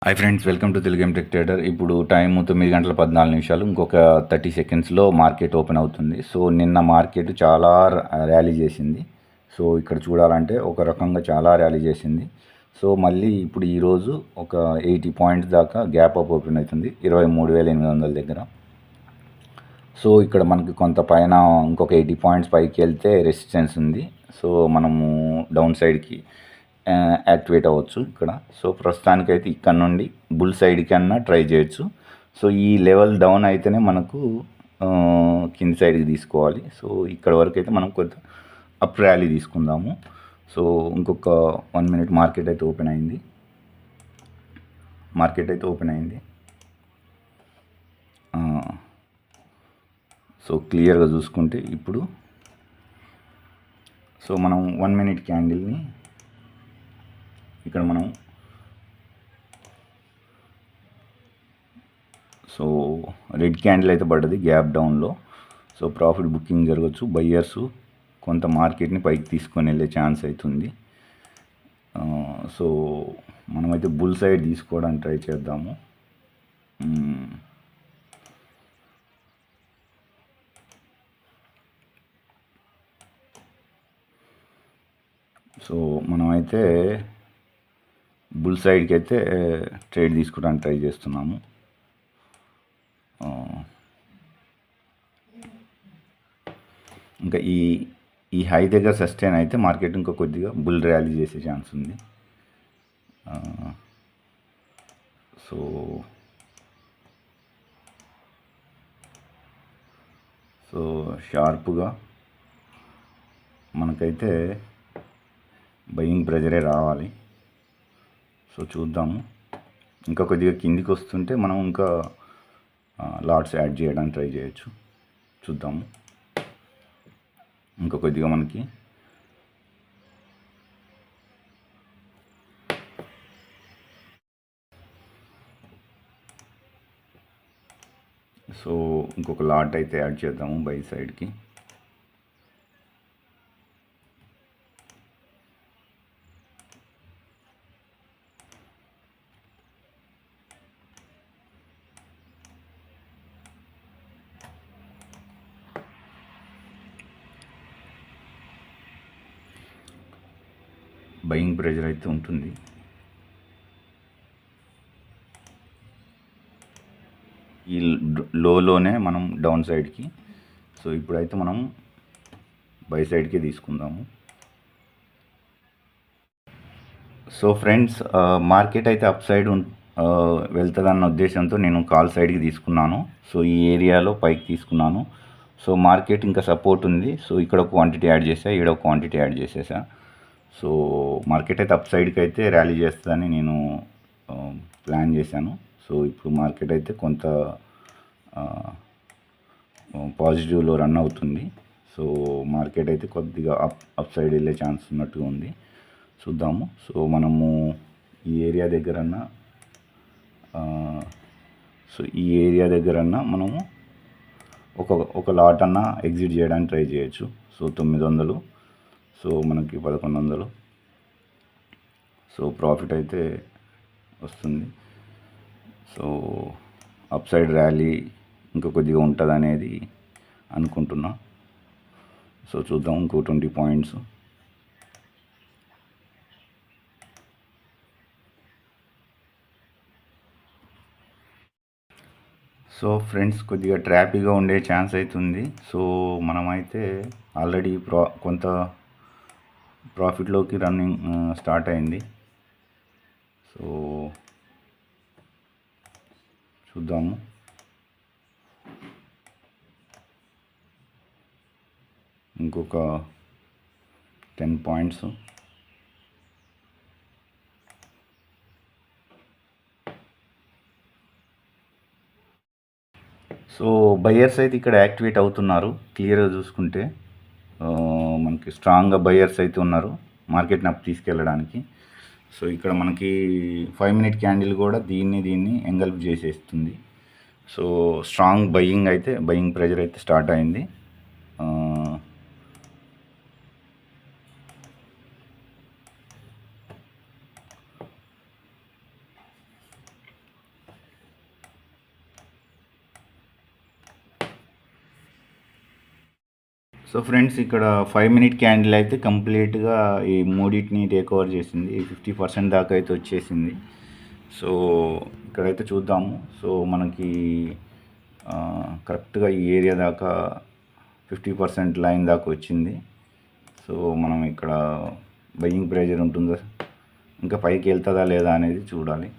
Hi friends, welcome to Telugu tech trader. ఇప్పుడు time 9 గంటల 14 నిమిషాలు. ఇంకొక 30 సెకండ్స్లో మార్కెట్ ఓపెన్ అవుతుంది. సో నిన్న మార్కెట్ చాలా ర్యాలీ చేసింది. సో ఇక్కడ చూడాలంటే ఒక రకంగా చాలా ర్యాలీ చేసింది. సో మళ్ళీ ఇప్పుడు ఈరోజు ఒక 80 పాయింట్స్ దాకా గ్యాప్ అప్ ఓపెన్ అవుతుంది 23,800 దగ్గర. సో ఇక్కడ మనకి కొంత పైన ఇంకొక 80 పాయింట్స్ పైకి వెళ్తే రెసిస్టెన్స్ ఉంది. సో మనము డౌన్ సైడ్కి యాక్టివేట్ అవ్వచ్చు ఇక్కడ. సో ప్రస్తుతానికైతే ఇక్కడ నుండి బుల్ సైడ్కి అన్నా ట్రై చేయొచ్చు. సో ఈ లెవెల్ డౌన్ అయితేనే మనకు కింది సైడ్కి తీసుకోవాలి. సో ఇక్కడ వరకు అయితే మనం కొంత అప్ ర్యాలీ తీసుకుందాము. సో ఇంకొక 1 మినిట్ మార్కెట్ అయితే ఓపెన్ అయింది. సో క్లియర్గా చూసుకుంటే ఇప్పుడు సో మనం 1 మినిట్ క్యాండిల్ని ఇక్కడ మనం సో రెడ్ క్యాండిల్ అయితే పడ్డది గ్యాప్ డౌన్లో. సో ప్రాఫిట్ బుకింగ్ జరగచ్చు. బయ్యర్స్ కొంత మార్కెట్ని పైకి తీసుకొని వెళ్ళే ఛాన్స్ అవుతుంది. సో మనమైతే బుల్ సైడ్ తీసుకోవడానికి ట్రై చేద్దాము. సో మనమైతే బుల్ సైడ్కి అయితే ట్రేడ్ తీసుకోవడానికి ట్రై చేస్తున్నాము. ఇంకా ఈ హై దగ్గర సస్టైన్ అయితే మార్కెట్ ఇంకా కొద్దిగా బుల్ ర్యాలీ చేసే ఛాన్స్ ఉంది. సో షార్ప్గా మనకైతే బయింగ్ ప్రెజరే రావాలి. సో చూద్దాము. ఇంకా కొద్దిగా కిందికి వస్తుంటే మనం ఇంకా లాట్స్ యాడ్ చేయడానికి ట్రై చేయొచ్చు. చూద్దాము. ఇంకా కొద్దిగా మనకి సో ఇంకొక లాట్ అయితే యాడ్ చేద్దాము బై సైడ్కి. బయింగ్ ప్రెజర్ అయితే ఉంటుంది. ఈ లోనే మనం డౌన్ సైడ్కి. సో ఇప్పుడైతే మనం బై సైడ్కి తీసుకుందాము. సో ఫ్రెండ్స్, మార్కెట్ అయితే అప్ సైడ్ వెళ్తుందన్న ఉద్దేశంతో నేను కాల్ సైడ్కి తీసుకున్నాను. సో ఈ ఏరియాలో పైకి తీసుకున్నాను. సో మార్కెట్ ఇంకా సపోర్ట్ ఉంది. సో ఇక్కడ ఒక క్వాంటిటీ యాడ్ చేసా, ఈడ ఒక క్వాంటిటీ యాడ్ చేసేసా. సో మార్కెట్ అయితే అప్ సైడ్కి అయితే ర్యాలీ చేస్తుందని నేను ప్లాన్ చేశాను. సో ఇప్పుడు మార్కెట్ అయితే కొంత పాజిటివ్లో రన్ అవుతుంది. సో మార్కెట్ అయితే కొద్దిగా అప్ సైడ్ వెళ్ళే ఛాన్స్ ఉన్నట్టుగా ఉంది. చూద్దాము. సో మనము ఈ ఏరియా దగ్గరన్నా మనము ఒక లాట్ అన్నా ఎగ్జిట్ చేయడానికి ట్రై చేయొచ్చు. సో 900, సో మనకి 1100. సో ప్రాఫిట్ అయితే వస్తుంది. సో అప్ సైడ్ ర్యాలీ ఇంకా కొద్దిగా ఉంటుంది అనేది అనుకుంటున్నా. సో చూద్దాం. ఇంకో 20 పాయింట్స్. సో ఫ్రెండ్స్, కొద్దిగా ట్రాపీగా ఉండే ఛాన్స్ అవుతుంది. సో మనమైతే ఆల్రెడీ కొంత ప్రాఫిట్లోకి రన్నింగ్ స్టార్ట్ అయింది. సో చూద్దాము. ఇంకొక 10 పాయింట్స్. సో బయ్యర్స్ అయితే ఇక్కడ యాక్టివేట్ అవుతున్నారు. క్లియర్గా చూసుకుంటే మనకి స్ట్రాంగ్గా బయ్యర్స్ అయితే ఉన్నారు మార్కెట్ని అప్ తీసుకెళ్ళడానికి. సో ఇక్కడ మనకి 5 మినిట్ క్యాండిల్ కూడా దీన్ని ఎంగల్ప్ చేసేస్తుంది. సో స్ట్రాంగ్ బయింగ్ ప్రెజర్ అయితే స్టార్ట్ అయింది. సో ఫ్రెండ్స్, ఇక్కడ 5 మినిట్ క్యాండిల్ అయితే కంప్లీట్గా ఈ మూడింటిని టేక్ ఓవర్ చేసింది. 50% దాకా అయితే వచ్చేసింది. సో ఇక్కడైతే చూద్దాము. సో మనకి కరెక్ట్గా ఈ ఏరియా దాకా 50% లైన్ దాకా వచ్చింది. సో మనం ఇక్కడ బయింగ్ ప్రెజర్ ఉంటుందా, ఇంకా పైకి వెళ్తుందా లేదా అనేది చూడాలి.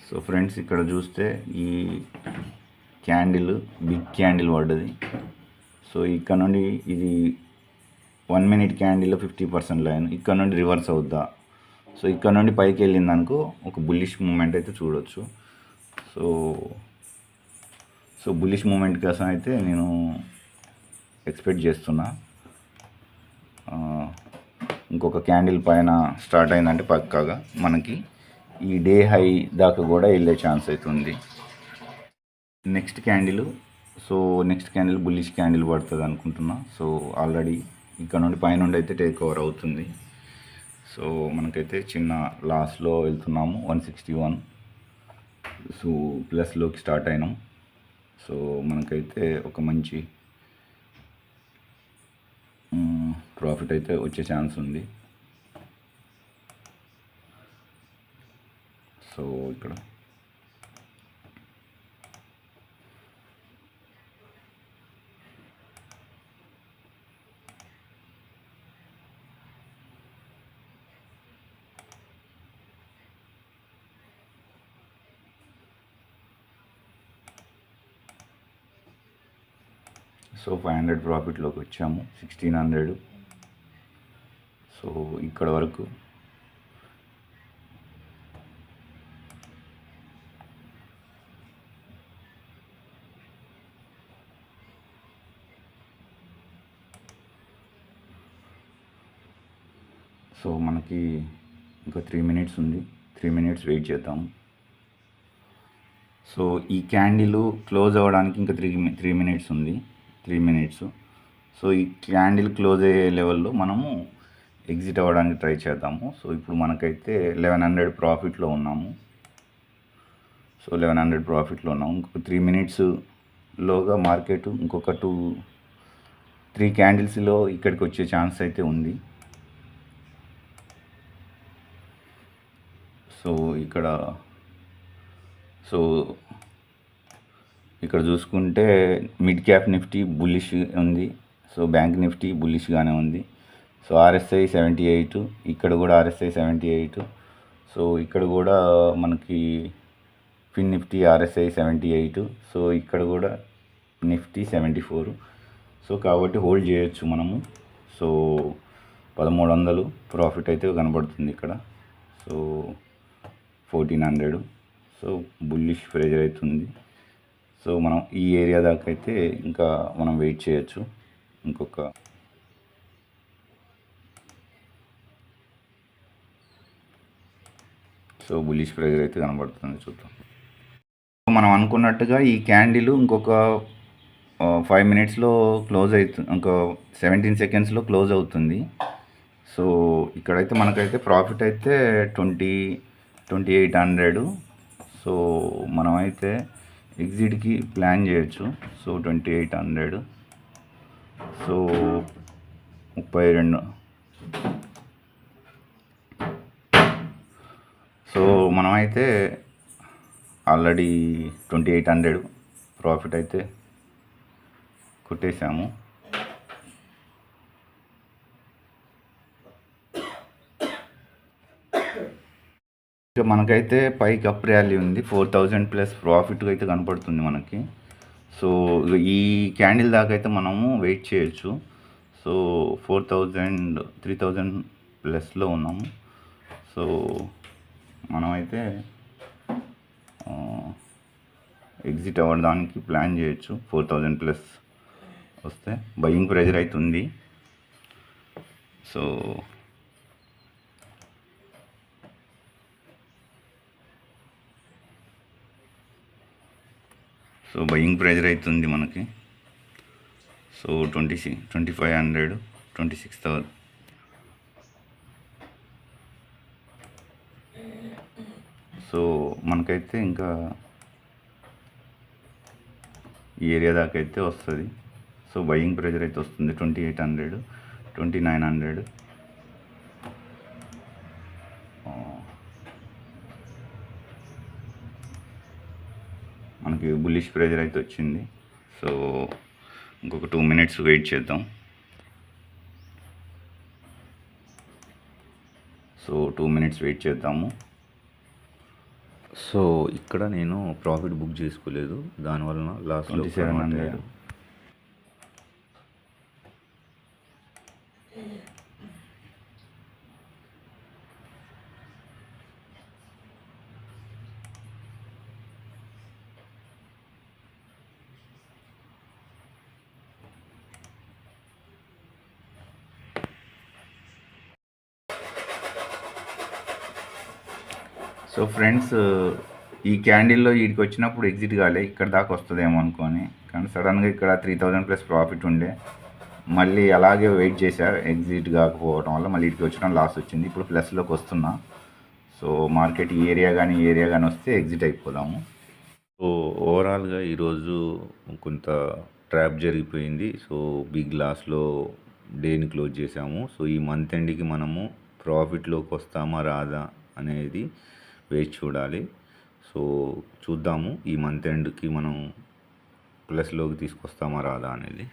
సో ఫ్రెండ్స్, ఇక్కడ చూస్తే ఈ క్యాండిల్ బిగ్ క్యాండిల్ పడ్డది. సో ఇక్కడ నుండి ఇది 1 మినిట్ క్యాండిల్లో 50% లైన్ ఇక్కడ నుండి రివర్స్ అవుద్దా, సో ఇక్కడ నుండి పైకి వెళ్ళింది అనుకో ఒక బుల్లిష్ మూమెంట్ అయితే చూడొచ్చు. సో బుల్లిష్ మూమెంట్ కోసం అయితే నేను ఎక్స్పెక్ట్ చేస్తున్నా. ఇంకొక క్యాండిల్ పైన స్టార్ట్ అయిందంటే పక్కాగా మనకి ఈ డే హై దాకా కూడా వెళ్ళే ఛాన్స్ అవుతుంది. నెక్స్ట్ క్యాండిల్ బుల్లిష్ క్యాండిల్ పడుతుంది అనుకుంటున్నా. సో ఆల్రెడీ ఇక్కడ నుండి పైనుండి అయితే టేక్ ఓవర్ అవుతుంది. సో మనకైతే చిన్న లాస్లో వెళ్తున్నాము 161. సో ప్లస్లోకి స్టార్ట్ అయినాం. సో మనకైతే ఒక మంచి ప్రాఫిట్ అయితే వచ్చే ఛాన్స్ ఉంది. సో ఇక్కడ సో 500 ప్రాఫిట్లోకి వచ్చాము, 1600. సో ఇక్కడ వరకు సో మనకి ఇంకా 3 మినిట్స్ ఉంది. 3 మినిట్స్ వెయిట్ చేద్దాము. సో ఈ క్యాండిల్ క్లోజ్ అవ్వడానికి ఇంకా 3 మినిట్స్ ఉంది. 3 మినిట్స్. సో ఈ క్యాండిల్ క్లోజ్ అయ్యే లెవెల్లో మనము ఎగ్జిట్ అవ్వడానికి ట్రై చేద్దాము. సో ఇప్పుడు మనకైతే 1100 ప్రాఫిట్లో ఉన్నాము. సో 1100 ప్రాఫిట్లో ఉన్నాము. ఇంకొక 3 మినిట్స్లోగా మార్కెట్ ఇంకొక 3 క్యాండిల్స్లో ఇక్కడికి వచ్చే ఛాన్స్ అయితే ఉంది. సో ఇక్కడ చూసుకుంటే మిడ్ క్యాప్ నిఫ్టీ బుల్లిష్ ఉంది. సో బ్యాంక్ నిఫ్టీ బుల్లిష్గానే ఉంది. సో RSI 78, ఇక్కడ కూడా RSI 78. సో ఇక్కడ కూడా మనకి ఫిన్ నిఫ్టీ RSI 78. సో ఇక్కడ కూడా నిఫ్టీ 74. సో కాబట్టి హోల్డ్ చేయొచ్చు మనము. సో 1300 ప్రాఫిట్ అయితే కనబడుతుంది ఇక్కడ. సో 1400. సో బుల్లిష్ ప్రెజర్ అవుతుంది. సో మనం ఈ ఏరియా దాకా అయితే ఇంకా మనం వెయిట్ చేయొచ్చు. సో బుల్లిష్ ప్రెజర్ అయితే కనబడుతుంది, చూద్దాం. మనం అనుకున్నట్టుగా ఈ క్యాండిల్ ఇంకొక 5 మినిట్స్లో క్లోజ్ అవుతుంది, ఇంకో 17 సెకండ్స్లో క్లోజ్ అవుతుంది. సో ఇక్కడైతే మనకైతే ప్రాఫిట్ అయితే 2800. సో మనమైతే ఎగ్జిట్కి ప్లాన్ చేయొచ్చు. సో 2800. సో 32. సో మనమైతే ఆల్రెడీ 2800 ప్రాఫిట్ అయితే కొట్టేసాము. ఇక మనకైతే పైకి అప్ ర్యాలీ ఉంది. 4000 ప్లస్ ప్రాఫిట్ అయితే కనపడుతుంది మనకి. సో ఈ క్యాండిల్ దాకా అయితే మనము వెయిట్ చేయొచ్చు. సో 3000 ప్లస్లో ఉన్నాము. సో మనమైతే ఎగ్జిట్ అవ్వడానికి ప్లాన్ చేయొచ్చు. 4000 ప్లస్ వస్తే బయింగ్ ప్రెజర్ అవుతుంది. సో బయింగ్ ప్రెజర్ అవుతుంది మనకి. సో 2500, 26,000. సో మనకైతే ఇంకా ఈ ఏరియా దాకా అయితే వస్తుంది. సో బయింగ్ ప్రెజర్ అయితే వస్తుంది 2800, 2900. మనకి బుల్లిష్ ప్రెజర్ అయితే వచ్చింది. సో ఇంకొక 2 minutes వెయిట్ చేద్దాం. సో 2 minutes వెయిట్ చేద్దాము. సో ఇక్కడ నేను ప్రాఫిట్ బుక్ చేసుకోలేదు, దానివలన లాస్లో 2700. సో ఫ్రెండ్స్, ఈ క్యాండిల్లో వీడికి వచ్చినప్పుడు ఎగ్జిట్ కాలే, ఇక్కడ దాకా వస్తుందేమో అనుకొని, కానీ సడన్గా ఇక్కడ 3000+ ప్రాఫిట్ ఉండే, మళ్ళీ అలాగే వెయిట్ చేశా. ఎగ్జిట్ కాకపోవడం వల్ల మళ్ళీ వీటికి వచ్చడం లాస్ వచ్చింది. ఇప్పుడు ప్లస్లోకి వస్తున్నా. సో మార్కెట్ ఈ ఏరియా కానీ వస్తే ఎగ్జిట్ అయిపోదాము. సో ఓవరాల్గా ఈరోజు కొంత ట్రాప్ జరిగిపోయింది. సో బిగ్ లాస్లో డేని క్లోజ్ చేసాము. సో ఈ మంత్ ఎండ్కి మనము ప్రాఫిట్లోకి వస్తామా రాదా అనేది వేచి చూడాలి. సో చూద్దాము ఈ మంత్ ఎండ్కి మనం ప్లస్లోకి తీసుకొస్తామా రాదా అనేది.